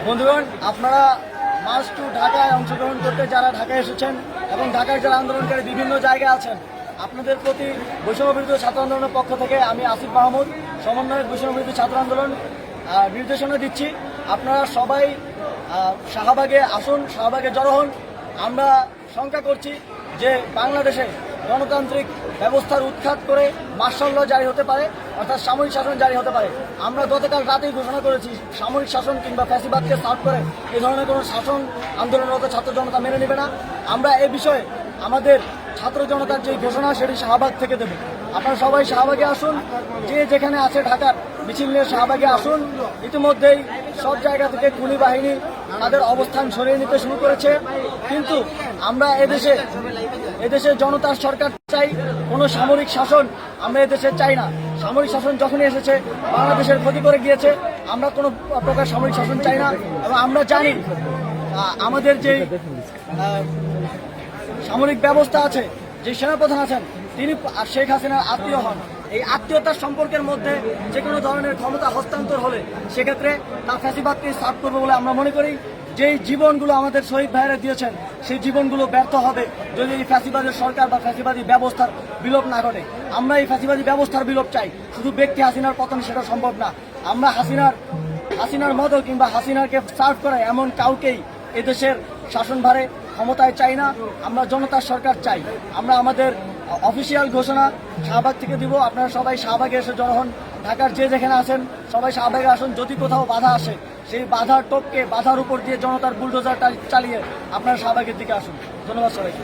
বন্ধুগণ, আপনারা March two ঢাকায় অংশগ্রহণ করতে যারা ঢাকায় এসেছেন এবং ঢাকায় যারা আন্দোলনকারী বিভিন্ন জায়গায় আছেন, আপনাদের প্রতি বৈষম্য বিরোধী ছাত্র আন্দোলনের পক্ষ থেকে আমি আসিফ মাহমুদ, সমন্বয়ক বৈষম্য বিরোধী ছাত্র আন্দোলন, নির্দেশনা দিচ্ছি আপনারা সবাই শাহবাগে আসুন, শাহবাগে জড়ো হন। আমরা শঙ্কা করছি যে বাংলাদেশে গণতান্ত্রিক ব্যবস্থার উৎখাত করে মার্শাল ল জারি হতে পারে, অর্থাৎ সামরিক শাসন জারি হতে পারে। আমরা গতকাল রাতেই ঘোষণা করেছি সামরিক শাসন কিংবা ফ্যাসিবাদকে সার্ভ করে এই ধরনের কোনো শাসন আন্দোলনরত ছাত্র জনতা মেনে নেবে না। আমরা এ বিষয়ে আমাদের ছাত্র জনতার যে ঘোষণা সেটি শাহবাগ থেকে দেব। আপনারা সবাই শাহবাগে আসুন, যে যেখানে আছে ঢাকার মিছিল নিয়ে শাহবাগে আসুন। ইতিমধ্যেই সব জায়গা থেকে খুনি বাহিনী তাদের অবস্থান সরিয়ে নিতে শুরু করেছে, কিন্তু আমরা এদেশে জনতার সরকার চাই, কোনো সামরিক শাসন আমরা এদেশে চাই না। সামরিক শাসন যখনই এসেছে বাংলাদেশের ক্ষতি করে গিয়েছে, আমরা কোনো প্রকার সামরিক শাসন চাই না। এবং আমরা জানি আমাদের যে সামরিক ব্যবস্থা আছে, যে সেনাপ্রধান আছেন, তিনি শেখ হাসিনার আত্মীয় হন। এই আত্মীয়তার সম্পর্কের মধ্যে যে কোনো ধরনের ক্ষমতা হস্তান্তর হলে সেক্ষেত্রে তা ফ্যাসিবাদকে সার্ভ করবে বলে আমরা মনে করি। যেই জীবনগুলো আমাদের শহীদ ভাইয়েরা দিয়েছেন সেই জীবনগুলো ব্যর্থ হবে যদি এই ফ্যাসিবাদের সরকার বা ফ্যাসিবাদী ব্যবস্থার বিলোপ না ঘটে। আমরা এই ফ্যাসিবাদী ব্যবস্থার বিলোপ চাই, শুধু ব্যক্তি হাসিনার পতন সেটা সম্ভব না। আমরা হাসিনার মতো কিংবা হাসিনাকে সার্ভ করে এমন কাউকেই এদেশের শাসনভারে ক্ষমতায় চাই না। আমরা জনতার সরকার চাই। আমরা আমাদের অফিসিয়াল ঘোষণা শাহবাগ থেকে দিব। আপনারা সবাই শাহবাগে এসে জড়ো হন। ঢাকার যে যেখানে আছেন সবাই শাহবাগে আসুন। যদি কোথাও বাধা আসে সেই বাধার টপকে বাধার উপর দিয়ে জনতার বুলডোজার চালিয়ে আপনারা শাহবাগের দিকে আসুন। ধন্যবাদ সবাইকে।